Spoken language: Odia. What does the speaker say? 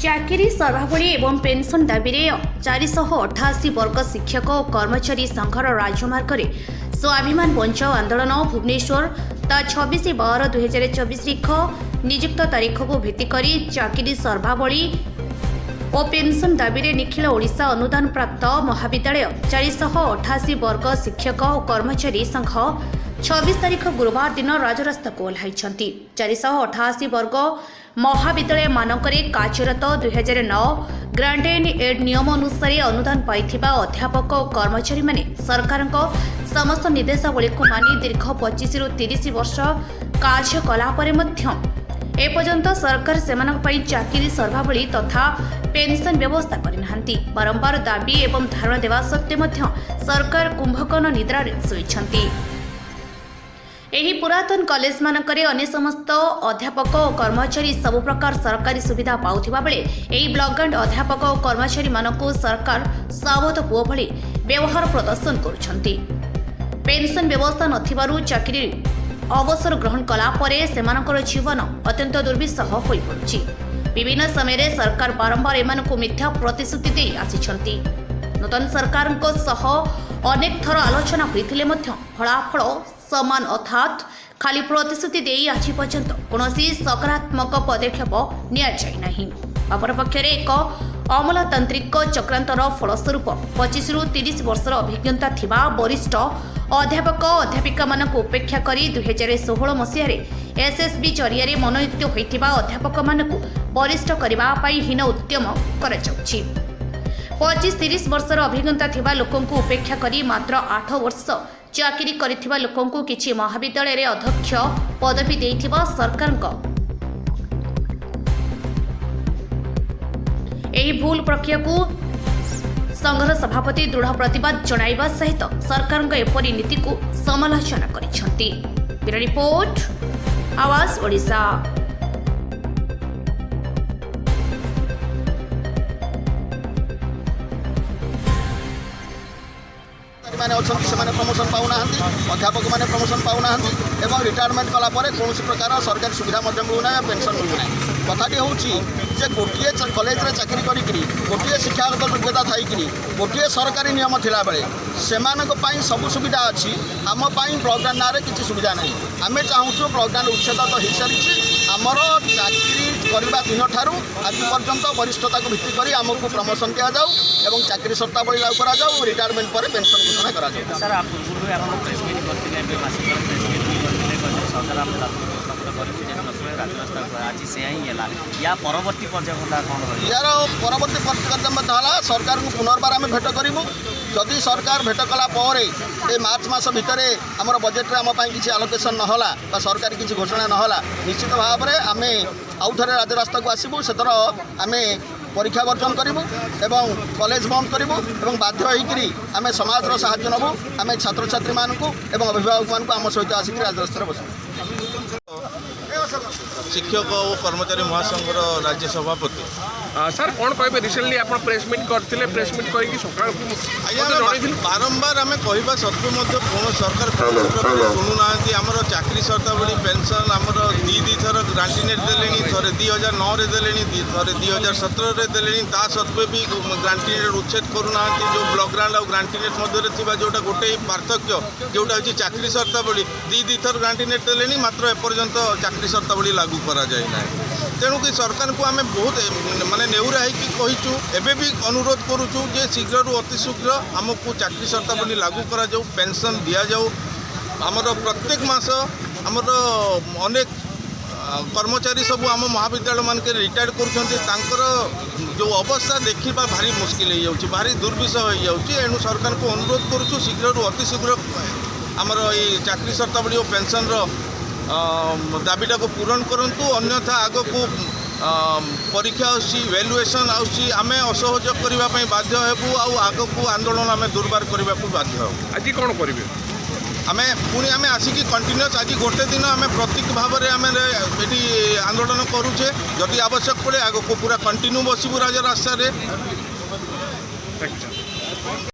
ଚାକିରି ସର୍ବାବଳୀ ଏବଂ ପେନ୍ସନ୍ ଦାବିରେ 488 ବର୍ଗ ଶିକ୍ଷକ ଓ କର୍ମଚାରୀ ସଂଘର ରାଜମାର୍ଗରେ ସ୍ୱାଭିମାନ ବଞ୍ଚାଅ ଆନ୍ଦୋଳନ ଭୁବନେଶ୍ୱର ତା 26/12/2024 ତାରିଖ ନିଯୁକ୍ତ ତାରିଖକୁ ଭିତ୍ତି କରି ଚାକିରି ସର୍ବାବଳୀ ଓ ପେନ୍ସନ୍ ଦାବିରେ ନିଖିଳ ଓଡ଼ିଶା ଅନୁଦାନ ପ୍ରାପ୍ତ ମହାବିଦ୍ୟାଳୟ 488 ବର୍ଗ ଶିକ୍ଷକ ଓ କର୍ମଚାରୀ ସଂଘ 26 ତାରିଖ ଗୁରୁବାର ଦିନ ରାଜରାସ୍ତାକୁ ଓହ୍ଲାଇଛନ୍ତି। 488 ବର୍ଗ ମହାବିଦ୍ୟାଳୟମାନଙ୍କରେ କାର୍ଯ୍ୟରତ 2009 ଗ୍ରାଣ୍ଟେନ୍ ଏଡ୍ ନିୟମ ଅନୁସାରେ ଅନୁଦାନ ପାଇଥିବା ଅଧ୍ୟାପକ ଓ କର୍ମଚାରୀମାନେ ସରକାରଙ୍କ ସମସ୍ତ ନିର୍ଦ୍ଦେଶାବଳୀକୁ ମାନି ଦୀର୍ଘ 25ରୁ 30 ବର୍ଷ କାର୍ଯ୍ୟ କଲା ପରେ ମଧ୍ୟ ଏପର୍ଯ୍ୟନ୍ତ ସରକାର ସେମାନଙ୍କ ପାଇଁ ଚାକିରି ସର୍ବାବଳୀ ତଥା ପେନ୍ସନ୍ ବ୍ୟବସ୍ଥା କରିନାହାନ୍ତି। ବାରମ୍ବାର ଦାବି ଏବଂ ଧାରଣା ଦେବା ସତ୍ତ୍ୱେ ମଧ୍ୟ ସରକାର କୁମ୍ଭକର୍ଣ୍ଣ ନିଦ୍ରାରେ ଶୋଇଛନ୍ତି। ଏହି ପୁରାତନ କଲେଜମାନଙ୍କରେ ଅନ୍ୟ ସମସ୍ତ ଅଧ୍ୟାପକ ଓ କର୍ମଚାରୀ ସବୁ ପ୍ରକାର ସରକାରୀ ସୁବିଧା ପାଉଥିବା ବେଳେ ଏହି ବ୍ଲକ୍ଗ୍ରାଣ୍ଟ ଅଧ୍ୟାପକ ଓ କର୍ମଚାରୀମାନଙ୍କୁ ସରକାର ସାବତ ପୁଅ ଭଳି ବ୍ୟବହାର ପ୍ରଦର୍ଶନ କରୁଛନ୍ତି। ପେନ୍ସନ୍ ବ୍ୟବସ୍ଥା ନଥିବାରୁ ଚାକିରି ଅବସର ଗ୍ରହଣ କଲା ପରେ ସେମାନଙ୍କର ଜୀବନ ଅତ୍ୟନ୍ତ ଦୁର୍ବିସହ ହୋଇପଡ଼ୁଛି। ବିଭିନ୍ନ ସମୟରେ ସରକାର ବାରମ୍ବାର ଏମାନଙ୍କୁ ମିଥ୍ୟା ପ୍ରତିଶ୍ରୁତି ଦେଇ ଆସିଛନ୍ତି। ନୂତନ ସରକାରଙ୍କ ସହ ଅନେକ ଥର ଆଲୋଚନା ହୋଇଥିଲେ ମଧ୍ୟ ଫଳାଫଳ ସମାନ ଅର୍ଥାତ୍ ଖାଲି ପ୍ରତିଶ୍ରୁତି ଦେଇ ଆଜି ପର୍ଯ୍ୟନ୍ତ କୌଣସି ସକାରାତ୍ମକ ପଦକ୍ଷେପ ନିଆଯାଇ ନାହିଁ। ଅପରପକ୍ଷରେ ଏକ ଅମୂଲତାନ୍ତ୍ରିକ ଚକ୍ରାନ୍ତର ଫଳସ୍ୱରୂପ 25ରୁ 30 ବର୍ଷର ଅଭିଜ୍ଞତା ଥିବା ବରିଷ୍ଠ ଅଧ୍ୟାପକ ଅଧ୍ୟାପିକାମାନଙ୍କୁ ଉପେକ୍ଷା କରି 2016 ମସିହାରେ ଏସ୍ଏସ୍ବି ଜରିଆରେ ମନୋନୀତ ହୋଇଥିବା ଅଧ୍ୟାପକମାନଙ୍କୁ ବରିଷ୍ଠ କରିବା ପାଇଁ ହୀନ ଉଦ୍ୟମ କରାଯାଉଛି। 25-30 ବର୍ଷର ଅଭିଜ୍ଞତା ଥିବା ଲୋକଙ୍କୁ ଉପେକ୍ଷା କରି ମାତ୍ର 8 ବର୍ଷ ଚାକିରି କରିଥିବା ଲୋକଙ୍କୁ କିଛି ମହାବିଦ୍ୟାଳୟରେ ଅଧ୍ୟକ୍ଷ ପଦବୀ ଦେଇଥିବା ସରକାରଙ୍କ ଏହି ଭୁଲ ପ୍ରକ୍ରିୟାକୁ ସଂଘର ସଭାପତି ଦୃଢ଼ ପ୍ରତିବାଦ ଜଣାଇବା ସହିତ ସରକାରଙ୍କ ଏପରି ନୀତିକୁ ସମାଲୋଚନା କରିଛନ୍ତି। Bureau report, Awaz Odisha. ମାନେ ଅଛନ୍ତି ସେମାନେ ପ୍ରମୋସନ୍ ପାଉନାହାନ୍ତି, ଅଧ୍ୟାପକମାନେ ପ୍ରମୋସନ୍ ପାଉନାହାନ୍ତି ଏବଂ ରିଟାୟାରମେଣ୍ଟ କଲା ପରେ କୌଣସି ପ୍ରକାର ସରକାରୀ ସୁବିଧା ମଧ୍ୟ ମିଳୁନାହିଁ, ପେନ୍ସନ୍ ମିଳୁନାହିଁ। କଥାଟି ହେଉଛି ଯେ ଗୋଟିଏ କଲେଜରେ ଚାକିରି କରିକିରି ଗୋଟିଏ ଶିକ୍ଷାଗତ ଯୋଗ୍ୟତା ଥାଇକିରି ଗୋଟିଏ ସରକାରୀ ନିୟମ ଥିଲାବେଳେ ସେମାନଙ୍କ ପାଇଁ ସବୁ ସୁବିଧା ଅଛି, ଆମ ପାଇଁ ବ୍ଲକ୍ଗ୍ରାଣ୍ଟ ନାଁରେ କିଛି ସୁବିଧା ନାହିଁ। ଆମେ ଚାହୁଁଛୁ ବ୍ଲକ୍ଗ୍ରାଣ୍ଟ ଉଚ୍ଛେଦ ତ ହୋଇସାରିଛି, ଆମର ଚାକିରି କରିବା ଦିନଠାରୁ ଆଜି ପର୍ଯ୍ୟନ୍ତ ବରିଷ୍ଠତାକୁ ଭିତ୍ତି କରି ଆମକୁ ପ୍ରମୋସନ୍ ଦିଆଯାଉ ଏବଂ ଚାକିରି ସର୍ତ୍ତାବଳୀ ଲାଗୁ କରାଯାଉ, ରିଟାୟାରମେଣ୍ଟ ପରେ ପେନ୍ସନ୍ ଘୋଷଣା କରାଯାଉ। ସାର୍ ପୂର୍ବରୁ ଆପଣ ପ୍ରେସ୍ ମିଟ୍ କରିଥିଲେ, ଏବେ ମାସ ପରେ ପ୍ରେସ୍ ମିଟ୍ କରିଥିଲେ, ସରକାର ଆମେ ରାଜରାସ୍ତା ଆଜି ସେୟା ହିଁ ହେଲା। ୟା ପରବର୍ତ୍ତୀ ପର୍ଯ୍ୟାୟ କ'ଣ ରହିବ? ୟାର ପରବର୍ତ୍ତୀ ପର୍ଯ୍ୟାୟ ମଧ୍ୟ ହେଲା ସରକାରଙ୍କୁ ପୁନର୍ବାର ଆମେ ଭେଟ କରିବୁ। ଯଦି ସରକାର ଭେଟ କଲା ପରେ ଏ ମାର୍ଚ୍ଚ ମାସ ଭିତରେ ଆମର ବଜେଟ୍ରେ ଆମ ପାଇଁ କିଛି ଆଲୋକେସନ୍ ନହେଲା ବା ସରକାରୀ କିଛି ଘୋଷଣା ନହେଲା, ନିଶ୍ଚିତ ଭାବରେ ଆମେ ଆଉ ଥରେ ରାଜରାସ୍ତାକୁ ଆସିବୁ। ସେଥର ଆମେ ପରୀକ୍ଷା ବର୍ଜନ କରିବୁ ଏବଂ କଲେଜ ବନ୍ଦ କରିବୁ ଏବଂ ବାଧ୍ୟ ହୋଇକରି ଆମେ ସମାଜର ସାହାଯ୍ୟ ନେବୁ। ଆମେ ଛାତ୍ରଛାତ୍ରୀମାନଙ୍କୁ ଏବଂ ଅଭିଭାବକମାନଙ୍କୁ ଆମ ସହିତ ଆସିକି ରାଜରାସ୍ତାରେ ବସିବୁ। ଶିକ୍ଷକ ଓ କର୍ମଚାରୀ ମହାସଂଘର ରାଜ୍ୟ ସଭାପତି। ସାର୍ କ'ଣ କହିବେ? ରିସେଣ୍ଟଲି ଆପଣ ପ୍ରେସ୍ ମିଟ୍ କରିଥିଲେ, ପ୍ରେସ୍ ମିଟ୍ କରିକି ସକାଳକୁ ବାରମ୍ବାର ଆମେ କହିବା ସତ୍ତ୍ୱେ ମଧ୍ୟ କୌଣସି ସରକାର ଶୁଣୁନାହାନ୍ତି। ଆମର ଚାକିରି ସର୍ତ୍ତାବଳୀ ପେନ୍ସନ୍ ଆମର ଦୁଇ ଥର ଗ୍ରାଣ୍ଟିନେଟ୍ ଦେଲେଣି, ଥରେ 2009ରେ ଦେଲେଣି, ଥରେ 2017ରେ ଦେଲେଣି। ତା ସତ୍ତ୍ୱେ ବି ଗ୍ରାଣ୍ଟିନେଟ୍ ଉଚ୍ଛେଦ କରୁନାହାନ୍ତି। ଯେଉଁ ବ୍ଲକ୍ଗ୍ରାଣ୍ଟ ଆଉ ଗ୍ରାଣ୍ଟିନେଟ୍ ମଧ୍ୟରେ ଥିବା ଯେଉଁଟା ଗୋଟେ ପାର୍ଥକ୍ୟ, ଯେଉଁଟା ହେଉଛି ଚାକିରି ସର୍ତ୍ତାବଳୀ, ଦୁଇ ଥର ଗ୍ରାଣ୍ଟିନେଟ୍ ଦେଲେଣି, ମାତ୍ର ଏପର୍ଯ୍ୟନ୍ତ ଚାକିରି ସର୍ତ୍ତାବଳୀ ଲାଗୁ କରାଯାଇ ନାହିଁ। ତେଣୁକି ସରକାରଙ୍କୁ ଆମେ ବହୁତ ମାନେ ନେଉରା ହେଇକି କହିଛୁ, ଏବେ ବି ଅନୁରୋଧ କରୁଛୁ ଯେ ଶୀଘ୍ରରୁ ଅତି ଶୀଘ୍ର ଆମକୁ ଚାକିରି ସର୍ତ୍ତାବଳୀ ଲାଗୁ କରାଯାଉ, ପେନ୍ସନ୍ ଦିଆଯାଉ। ଆମର ପ୍ରତ୍ୟେକ ମାସ ଆମର ଅନେକ କର୍ମଚାରୀ ସବୁ ଆମ ମହାବିଦ୍ୟାଳୟମାନଙ୍କରେ ରିଟାୟାର୍ଡ କରୁଛନ୍ତି, ତାଙ୍କର ଯେଉଁ ଅବସ୍ଥା ଦେଖିବା ଭାରି ମୁସ୍କିଲ ହେଇଯାଉଛି, ଭାରି ଦୁର୍ବିଷହ ହେଇଯାଉଛି। ଏଣୁ ସରକାରଙ୍କୁ ଅନୁରୋଧ କରୁଛୁ ଶୀଘ୍ରରୁ ଅତି ଶୀଘ୍ର ଆମର ଏଇ ଚାକିରି ସର୍ତ୍ତାବଳୀ ଓ ପେନ୍ସନ୍ର ଦାବିଟାକୁ ପୂରଣ କରନ୍ତୁ। ଅନ୍ୟଥା ଆଗକୁ ପରୀକ୍ଷା ଆସୁଛି, ଭ୍ୟାଲୁଏସନ୍ ଆସୁଛି, ଆମେ ଅସହଯୋଗ କରିବା ପାଇଁ ବାଧ୍ୟ ହେବୁ ଆଉ ଆଗକୁ ଆନ୍ଦୋଳନ ଆମେ ଦୁର୍ବାର କରିବାକୁ ବାଧ୍ୟ ହେବୁ। ଆଜି କ'ଣ କରିବେ? ଆମେ ଆସିକି କଣ୍ଟିନ୍ୟୁଅସ୍ ଆଜି ଗୋଟେ ଦିନ ଆମେ ପ୍ରତୀକ ଭାବରେ ଆମେ ଏଠି ଆନ୍ଦୋଳନ କରୁଛେ। ଯଦି ଆବଶ୍ୟକ ପଡ଼େ ଆଗକୁ ପୁରା କଣ୍ଟିନ୍ୟୁ ବସିବୁ ରାଜରାସ୍ତାରେ।